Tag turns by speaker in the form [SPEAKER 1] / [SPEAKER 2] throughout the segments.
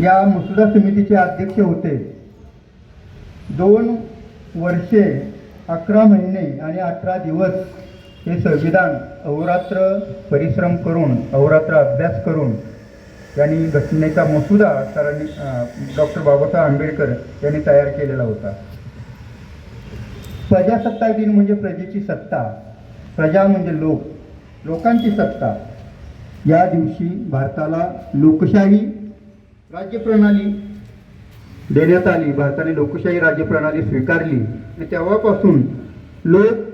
[SPEAKER 1] या मसुदा समितीचे अध्यक्ष होते. 2 वर्षे 11 महिने आणि 18 दिवस हे संविधान अहोरात्र परिश्रम करून, अहोरात्र अभ्यास करून यांनी घटनेचा मसुदा सरांनी डॉक्टर बाबासाहेब आंबेडकर यांनी तयार केलेला होता. प्रजासत्ताक दिन म्हणजे प्रजेची सत्ता, प्रजा म्हणजे लोक, लोकांची सत्ता. या दिवशी भारताला लोकशाही राज्यप्रणाली देण्यात आली. भारताने लोकशाही राज्यप्रणाली स्वीकारली आणि तेव्हापासून लोक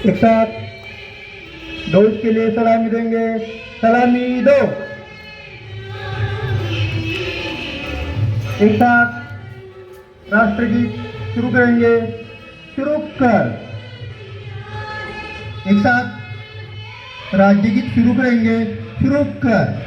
[SPEAKER 1] एक साथ डोज के लिए सलामी देंगे. सलामी दो. एक साथ राष्ट्रगीत शुरू करेंगे. शुरू कर. एक साथ राज्यगीत शुरू करेंगे. शुरू कर.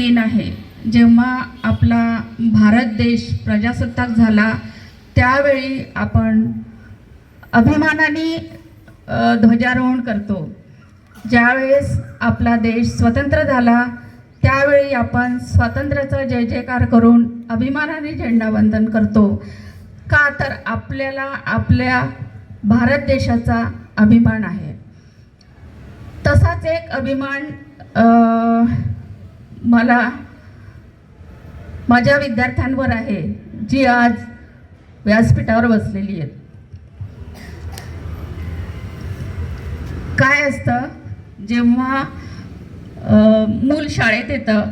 [SPEAKER 2] दिन आहे. जेव्हा आपला भारत देश प्रजासत्ताक झाला त्यावेळी आपण अभिमानाने ध्वजारोहण करतो. ज्यावेळेस आपला देश स्वतंत्र झाला त्यावेळी आपण स्वातंत्र्याचा जय जयकार करून अभिमानाने झेंडावंदन करतो. का तर आपल्याला आपल्या भारत देशाचा अभिमान आहे. तसाच एक अभिमान मला माझ्या विद्यार्थ्यांवर आहे, जी आज व्यासपीठावर बसलेली आहेत. काय असतं, जेव्हा मूल शाळेत येतं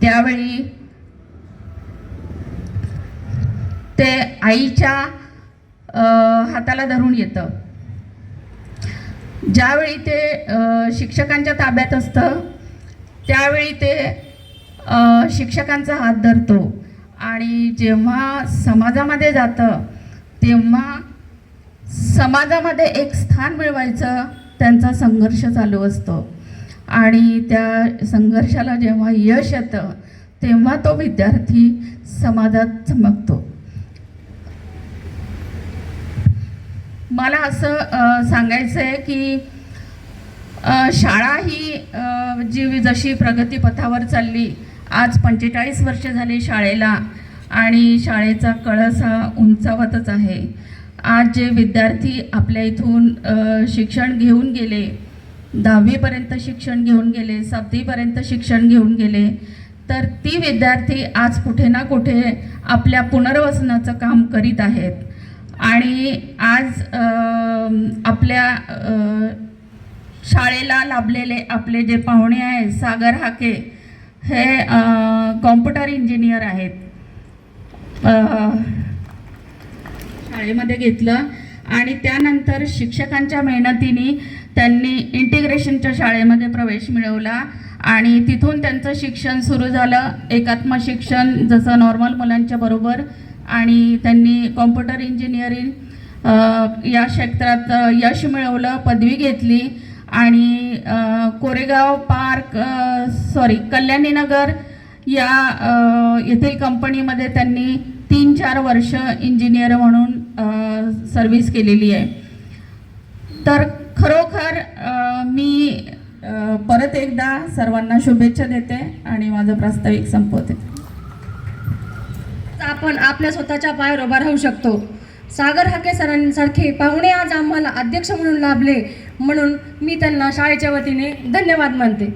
[SPEAKER 2] त्यावेळी ते आईच्या हाताला धरून येतं. ज्यावेळी ते शिक्षकांच्या ताब्यात असतं त्यावेळी ते शिक्षकांचा हात धरतो आणि जेव्हा समाजामध्ये जातं तेव्हा समाजामध्ये एक स्थान मिळवायचं त्यांचा संघर्ष चालू असतो आणि त्या संघर्षाला जेव्हा यश येतं तेव्हा तो विद्यार्थी समाजात चमकतो. मला असं सांगायचं आहे की शाळा ही जशी प्रगतीपथावर चालली, आज 45 वर्ष झाली शाळेला आणि शाळेचा कळस हा उंचावतच आहे. आज जे विद्यार्थी आपल्या इथून शिक्षण घेऊन गेले, 10वीपर्यंत शिक्षण घेऊन गेले, 7वीपर्यंत शिक्षण घेऊन गेले, तर ती विद्यार्थी आज कुठे ना कुठे आपल्या पुनर्वसनाचं काम करीत आहेत. आणि आज आपल्या शाळेला लाभलेले आपले जे पाहुणे आहेत, सागर हाके हे कॉम्प्युटर इंजिनियर आहेत. शाळेमध्ये घेतलं आणि त्यानंतर शिक्षकांच्या मेहनतीने त्यांनी इंटिग्रेशनच्या शाळेमध्ये प्रवेश मिळवला आणि तिथून त्यांचं शिक्षण सुरू झालं, एकात्म शिक्षण जसं नॉर्मल मुलांच्या बरोबर. आणि त्यांनी कॉम्प्युटर इंजिनिअरिंग या क्षेत्रात यश मिळवलं, पदवी घेतली आणि कोरेगाव पार्क कल्याणीनगर या येथील कंपनीमध्ये त्यांनी 3-4 वर्ष इंजिनियर म्हणून सर्व्हिस केलेली आहे. तर खरोखर मी परत एकदा सर्वांना शुभेच्छा देते आणि माझं प्रास्ताविक संपवते.
[SPEAKER 3] आपण आपल्या स्वतःच्या पायावर उभा राहू शकतो. सागर हाके सरांसारखे पाहुणे आज आम्हाला अध्यक्ष म्हणून लाभले, म्हणून मी त्यांना शाळेच्या वतीने धन्यवाद मानते.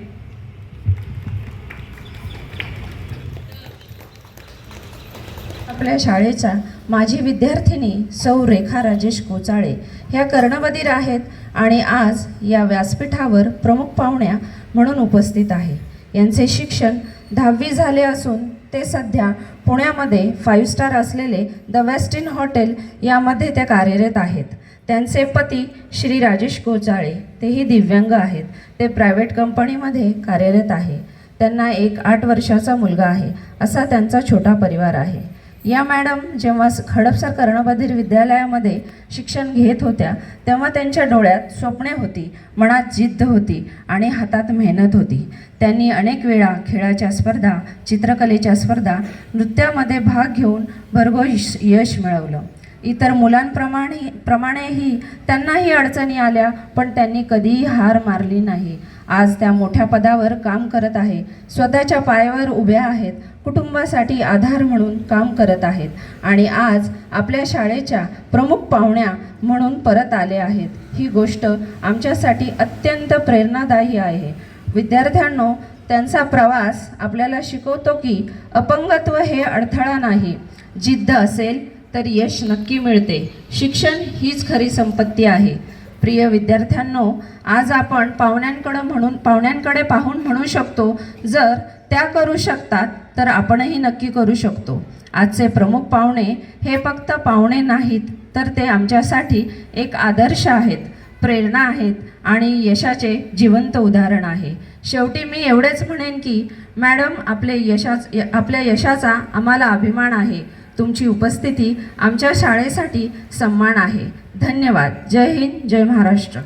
[SPEAKER 4] आपल्या शाळेच्या माजी विद्यार्थिनी सौ रेखा राजेश कोचाळे ह्या कर्णबधीर आहेत आणि आज या व्यासपीठावर प्रमुख पाहुण्या म्हणून उपस्थित आहे. यांचे शिक्षण 10वी झाले असून ते सध्या पुण्यामध्ये 5 स्टार असलेले द वेस्टिन हॉटेल यामध्ये ते कार्यरत आहेत. त्यांचे पती श्री राजेश कोचाळे तेही दिव्यांग आहेत. ते प्रायव्हेट कंपनीमध्ये कार्यरत आहे. त्यांना एक 8 वर्षाचा मुलगा आहे. असा त्यांचा छोटा परिवार आहे. या मॅडम जेव्हा हडपसर कर्णबधीर विद्यालयामध्ये शिक्षण घेत होत्या तेव्हा त्यांच्या डोळ्यात स्वप्ने होती, मनात जिद्द होती आणि हातात मेहनत होती. त्यांनी अनेक वेळा खेळाच्या स्पर्धा, चित्रकलेच्या स्पर्धा, नृत्यामध्ये भाग घेऊन भरघोस यश मिळवलं. इतर मुलांप्रमाणेही त्यांनाही अडचणी आल्या, पण त्यांनी कधीही हार मारली नाही. आज त्या मोठ्या पदावर काम करत आहे, स्वतःच्या पायावर उभ्या आहेत, कुटुंबासाठी आधार म्हणून काम करत आहेत आणि आज आपल्या शाळेच्या प्रमुख पाहुण्या म्हणून परत आले आहेत. ही गोष्ट आमच्यासाठी अत्यंत प्रेरणादायी आहे. विद्यार्थ्यांनो, त्यांचा प्रवास आपल्याला शिकवतो की अपंगत्व हे अडथळा नाही. जिद्द असेल तर यश नक्की मिळते. शिक्षण हीच खरी संपत्ती आहे. प्रिय विद्यार्थ्यांनो, आज आपण पाहुण्यांकडे पाहून म्हणू शकतो, जर त्या करू शकतात तर आपणही नक्की करू शकतो. आजचे प्रमुख पाहुणे हे फक्त पाहुणे नाहीत, तर ते आमच्यासाठी एक आदर्श आहेत, प्रेरणा आहेत आणि यशाचे जिवंत उदाहरण आहे. शेवटी मी एवढेच म्हणेन की मॅडम, आपल्या यशाचा आम्हाला अभिमान आहे. तुमची उपस्थिती आमच्या शाळेसाठी सन्मान आहे. धन्यवाद. जय हिंद, जय महाराष्ट्र.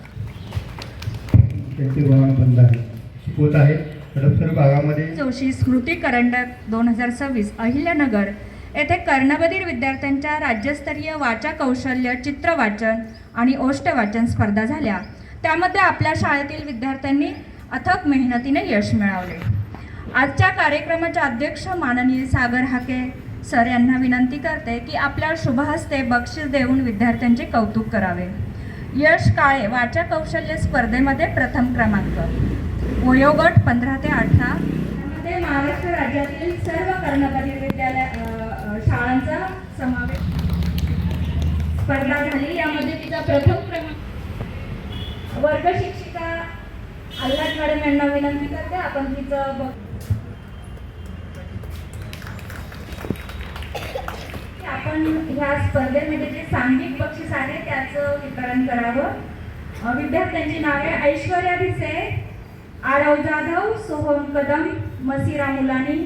[SPEAKER 1] त्यांचे शिकवत आहेत हडपसर भागामध्ये
[SPEAKER 5] जोशी स्मृती करंडक 2026 अहिल्यानगर येथे कर्णबधीर विद्यार्थ्यांच्या राज्यस्तरीय वाचा कौशल्य चित्र वाचन आणि ओष्ट वाचन स्पर्धा झाल्या. त्यामध्ये आपल्या शाळेतील विद्यार्थ्यांनी अथक मेहनतीने यश मिळवले. आजच्या कार्यक्रमाचे अध्यक्ष माननीय सागर हाके सर यांना विनंती करते की आपल्या शुभहस्ते बक्षीस देऊन विद्यार्थ्यांचे कौतुक करावे. यश काळे वाचा कौशल्य स्पर्धेमध्ये प्रथम क्रमांक, वयोगट 15 ते 18. यामध्ये महाराष्ट्र राज्यातील सर्व कर्णबधीर विद्यालय शाळांचा समावेश स्पर्धा झाली. यामध्ये तिचा प्रथम क्रमांक. वर्ग शिक्षिका आल्हाद मॅडम यांना विनंती करते आपण तिचं आपण ह्या स्पर्धेमध्ये जे सांघिक बक्षीस आहे त्याचं वितरण करावं. विद्यार्थ्यांची नावे ऐश्वर्या भिसे, आरव जाधव, सोहम कदम, मसिरा मुलानी,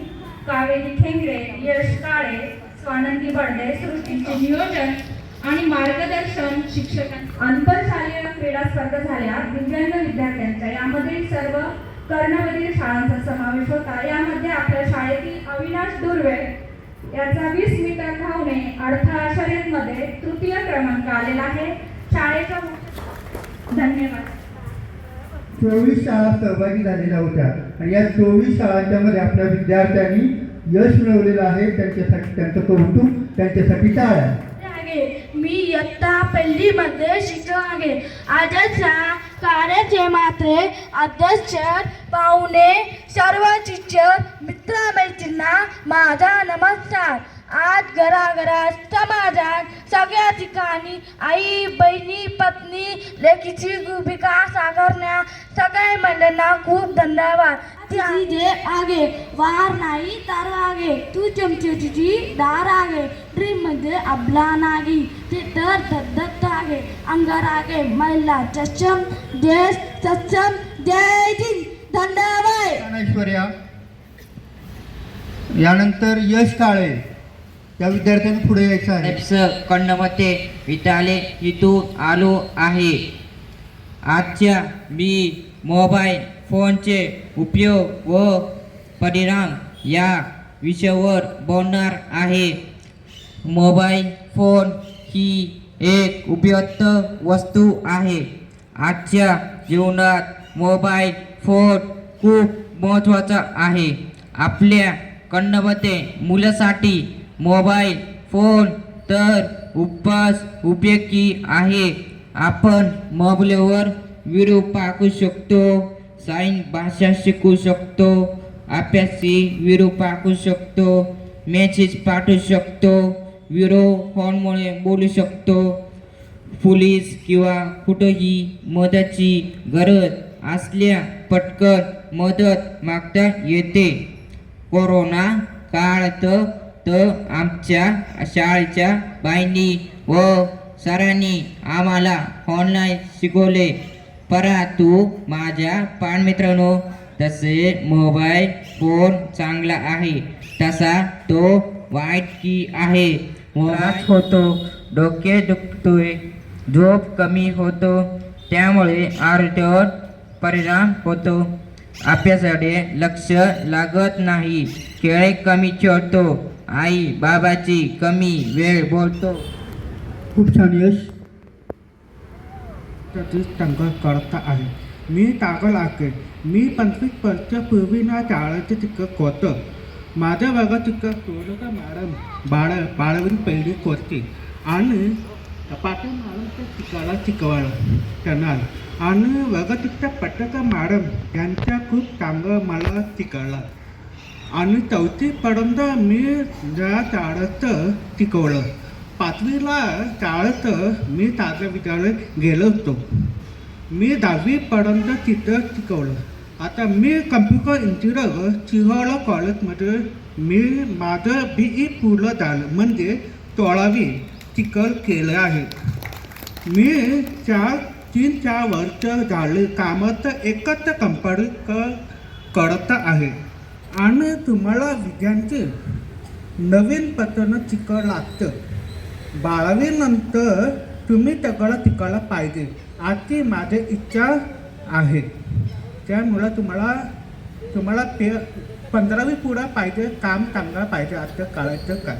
[SPEAKER 5] कावेरी ठेंगरे, यश काळे, स्वानंदी बर्डे. सृष्टीचे नियोजन आणि मार्गदर्शन शिक्षकांचे. आंतरशालेय क्रीडा स्पर्धा झाल्या दिव्यांग विद्यार्थ्यांच्या. यामध्ये सर्व कर्णबधीर शाळांचा समावेश होता. यामध्ये आपल्या शाळेतील अविनाश दुर्वे याचा 20 मीटर धावणे अडथळा शर्यतमध्ये तृतीय क्रमांक आलेला आहे. शाळेच्या धन्यवाद.
[SPEAKER 1] 24 शाळा सहभागी झालेल्या होत्या आणि या 24 शाळांच्या मध्ये आपल्या विद्यार्थ्यांनी यश मिळवलेलं आहे. त्यांच्यासाठी त्यांचं कौतुक, त्यांच्यासाठी टाळ्या.
[SPEAKER 6] मी इयत्ता पहिलीमध्ये शिक्षक आहे. आजच्या कार्यक्रमाचे अध्यक्ष पाहुणे, सर्व शिक्षक मित्रमैत्रिणींना माझा नमस्कार. आज घराघरात समाजात सगळ्या ठिकाणी आई बहिणी पत्नी लेखीची भूमिका साकारण्या सगळ्या महिलांना खूप धन्यवाद. जे आगे वार नाही तर आगे तू चमचीची दार आगे ड्रीम मध्ये आपला नागी ते तर दत्त आहे अंगार आगे महिला सक्षम देश सक्षम जय हिंद. धन्यवाद.
[SPEAKER 1] ऐश्वर्या. यानंतर यश काळे या विद्यार्थ्यांनी पुढे यायचं आहे.
[SPEAKER 7] कन्नमध्ये विद्यालय इथून आलो आहे. आजच्या मी मोबाईल फोनचे उपयोग व परिणाम या विषयावर बोलणार आहे. मोबाईल फोन ही एक उपयुक्त वस्तू आहे. आजच्या जीवनात मोबाईल फोन खूप महत्त्वाचा आहे. आपल्या कन्नमध्ये मुलासाठी मोबाईल फोन तर उपयोगी आहे. आपण मोबाईलवर व्हिडिओ पाहू शकतो, साइन भाषा शिकू शकतो, अभ्यासी व्हिडिओ पाहू शकतो, मेसेज पाठवू शकतो, व्हिडिओ कॉलमुळे बोलू शकतो. पोलीस किंवा कुठंही मदतीची गरज असल्या पटकन मदत मागता येते. कोरोना काळात तर आमच्या शाळेच्या बाईंनी व सरांनी आम्हाला ऑनलाईन शिकवले. परंतु माझ्या पानमित्रांनो, तसे मोबाईल फोन चांगला आहे तसा तो वाईट की आहे. त्रास होतो, डोके दुखतोय, झोप कमी होतो, त्यामुळे आरोग्यावर परिणाम होतो. अभ्यासाकडे लक्ष लागत नाही, खेळ कमी खेळतो, आई बाबाची कमी वेळ बोलतो.
[SPEAKER 1] खूप छान यश.
[SPEAKER 8] चांगलं करता आहे. मी तागल आहे. मी 25 वर्षापूर्वी ना शाळेचं तिकं होतं. माझ्या वर्गात तिकं सोडलं मॅडम बाळावीन पहिली होती आणि पाटील मॅडम ते शिकवायला त्यांना आणि वर्गात तिथं पटका मॅडम यांच्या खूप चांगलं मला शिकवलं आणि 4थीपर्यंत मी ज्या शाळेत शिकवलं. 5वीला शाळेत मी ताजा विद्यालयात गेलो होतो. मी 10वीपर्यंत तिथं शिकवलं. आता मी कम्प्युटर इंजिनियर चिहोळा कॉलेजमध्ये मी माझं BE पूर्ण झालं, म्हणजे 12वी शिकल केलं आहे. मी 3-4 वर्ष झाले कामात एकच कंपनी करत आहे आणि तुम्हाला विद्यार्थी नवीन पद्धतीनं शिकावं लागतं. 12वीनंतर तुम्ही सगळं शिकायला पाहिजे अशी माझी इच्छा आहे. त्यामुळं तुम्हाला तुम्हाला ते 15वी पुढं पाहिजे, काम चांगलं पाहिजे आजच्या काळाचं काय,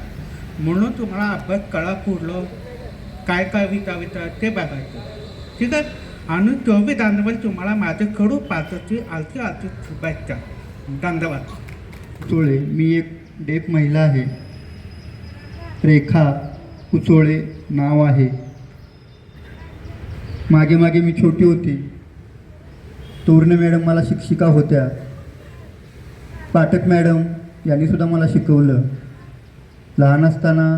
[SPEAKER 8] म्हणून तुम्हाला अभ्यास कळा पूर्ण काय काय विचार ते बघायचं, ठीक आहे. आणि 24 जानेवारी तुम्हाला माझ्याकडून पाचची आलती शुभेच्छा. धन्यवाद.
[SPEAKER 1] कुचोळे, मी एक डेफ महिला आहे. रेखा कुचोळे नाव आहे. मागे मागे मी छोटी होती. तोरणे मॅडम मला शिक्षिका होत्या. पाठक मॅडम यांनीसुद्धा मला शिकवलं. लहान असताना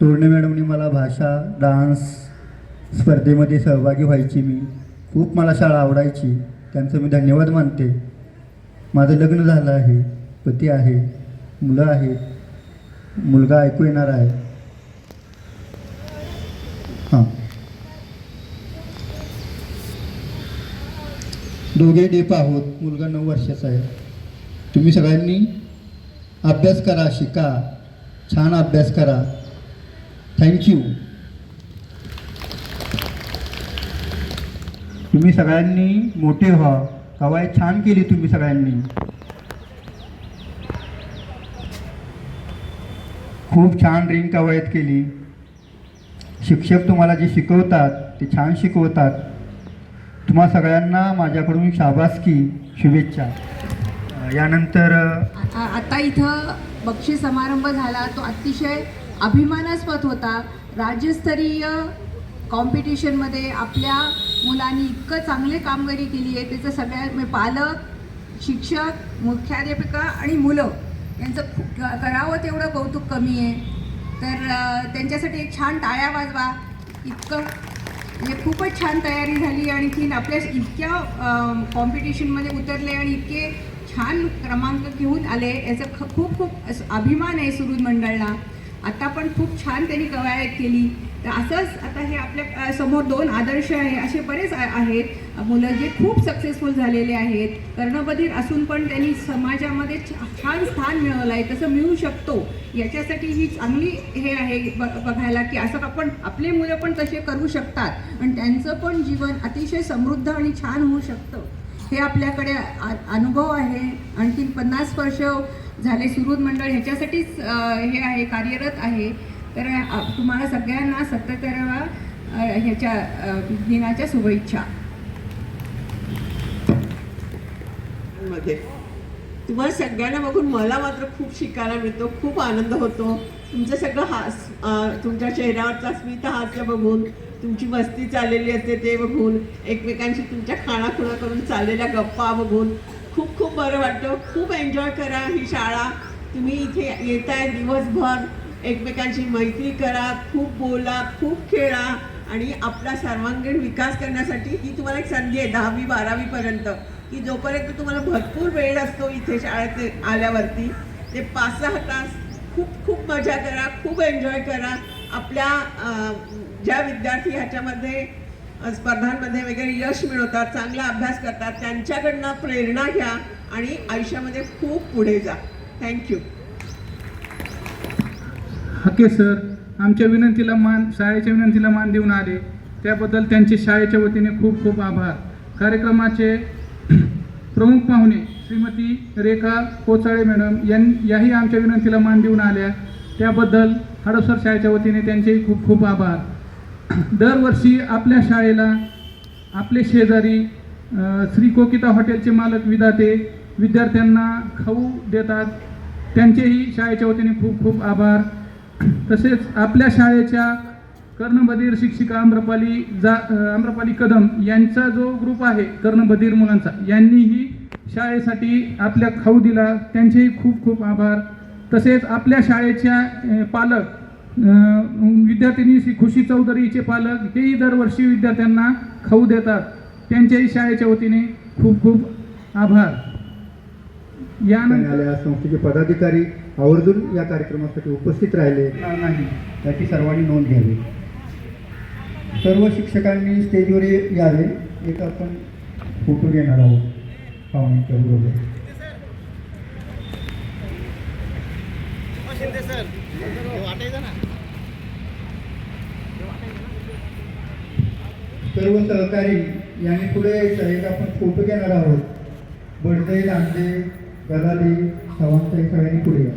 [SPEAKER 1] तोरणे मॅडमनी मला भाषा, डान्स स्पर्धेमध्ये सहभागी व्हायची. मी खूप मला शाळा आवडायची. त्यांचं मी धन्यवाद मानते. माझं लग्न झालं आहे, पती आहे, मुलं आहेत. मुलगा ऐकू येणार आहे. हां, दोघे डेप आहोत. मुलगा 9 वर्षाचा आहे. तुम्ही सगळ्यांनी अभ्यास करा, शिका, छान अभ्यास करा. थँक्यू. तुम्ही सगळ्यांनी मोठे व्हा. कवायत छान केली तुम्ही सगळ्यांनी. खूप छान रिंग कवायत केली. शिक्षक तुम्हाला जे शिकवतात ते छान शिकवतात. तुम्हा सगळ्यांना माझ्याकडून शाबासकी, शुभेच्छा. यानंतर
[SPEAKER 9] आता इथं बक्षीस समारंभ झाला, तो अतिशय अभिमानास्पद होता. राज्यस्तरीय कॉम्पिटिशनमध्ये आपल्या मुलांनी इतकं चांगले कामगिरी केली आहे. त्याचं सगळ्या पालक, शिक्षक, मुख्याध्यापिका आणि मुलं यांचं करावं तेवढं कौतुक कमी आहे. तर त्यांच्यासाठी एक छान टाळ्या वाजवा. इतकं म्हणजे खूपच छान तयारी झाली. आणखीन आपल्या इतक्या कॉम्पिटिशनमध्ये उतरले आणि इतके छान क्रमांक घेऊन आले, याचा खूप खूप अभिमान आहे सुहृद मंडळाला. आता पण खूप छान त्यांनी कवायत केली. तर असंच आता हे आपल्या समोर 2 आदर्श आहे, असे बरेच आहेत मुलं जे खूप सक्सेसफुल झालेले आहेत. कर्णबधीर असून पण त्यांनी समाजामध्ये छान स्थान मिळवलं आहे. तसं मिळू शकतो याच्यासाठी ही चांगली हे आहे बघायला, की असं आपण आपले मुलं पण तसे करू शकतात आणि त्यांचं पण जीवन अतिशय समृद्ध आणि छान होऊ शकतं. हे आपल्याकडे अनुभव आहे. आणखीन 50 वर्ष झाले सुहृद मंडळ ह्याच्यासाठीच हे आहे, कार्यरत आहे. तर तुम्हाला सगळ्यांना 77व्या ह्याच्या दिनाच्या शुभेच्छा.
[SPEAKER 10] मध्ये तुम्हाला सगळ्यांना बघून मला मात्र खूप शिकायला मिळतो. खूप आनंद होतो. तुमचं सगळं तुमच्या चेहऱ्यावरचा स्मितहास्य बघून, तुमची मस्ती चाललेली असते ते बघून, एकमेकांशी तुमच्या खाणाखुणा करून चाललेल्या गप्पा बघून खूप खूप बरं वाटतं. खूप एन्जॉय करा ही शाळा. तुम्ही इथे येताय दिवसभर, एकमेकांशी मैत्री करा, खूप बोला, खूप खेळा आणि आपला सर्वांगीण विकास करण्यासाठी ही तुम्हाला एक संधी आहे 10वी 12वी पर्यंत, की जोपर्यंत तुम्हाला भरपूर वेळ असतो इथे शाळेत आल्यावरती ते 5-6 तास खूप खूप मजा करा, खूप एन्जॉय करा. आपल्या ज्या विद्यार्थी ह्याच्यामध्ये स्पर्धांमध्ये वगैरे यश मिळवतात, चांगला अभ्यास करतात, त्यांच्याकडनं प्रेरणा घ्या आणि आयुष्यामध्ये खूप पुढे जा. थँक्यू.
[SPEAKER 11] हाके सर आमच्या विनंतीला शाळेच्या विनंतीला मान देऊन आले, त्याबद्दल त्यांचे शाळेच्या वतीने खूप खूप आभार. कार्यक्रमाचे प्रमुख पाहुणे श्रीमती रेखा कोचाळे मॅडम याही आमच्या विनंतीला मान देऊन आल्या, त्याबद्दल हडपसर शाळेच्या वतीने त्यांचेही खूप खूप आभार. दरवर्षी आपल्या शाळेला आपले शेजारी श्री कोकिता हॉटेलचे मालक विधाते विद्यार्थ्यांना खाऊ देतात, त्यांचेही शाळेच्या वतीने खूप खूप आभार. तसेच आपल्या शाळेच्या कर्णबधीर शिक्षिका आम्रपाली कदम यांचा जो ग्रुप आहे कर्णबधीर मुलांचा, यांनीही शाळेसाठी आपल्या खाऊ दिला, त्यांचेही खूप खूप आभार. तसेच आपल्या शाळेच्या पालक विद्यार्थिनी श्री खुशी चौधरीचे पालक हेही दरवर्षी विद्यार्थ्यांना खाऊ देतात, त्यांच्याही शाळेच्या वतीने खूप खूप आभार.
[SPEAKER 1] यानंतर संस्थेचे पदाधिकारी आवर्जून या कार्यक्रमासाठी उपस्थित राहिले नाही याची सर्वांनी नोंद घ्यावी. सर्व शिक्षकांनी स्टेजवर यावे. एक आपण फोटो घेणार आहोत पाहुण्यांच्या बरोबर. सर्व सहकारी यांनी पुढे एक आपण फोटो घेणार आहोत. बोडदे, लांडे, गलादी, सावंत हे सगळ्यांनी पुढे या.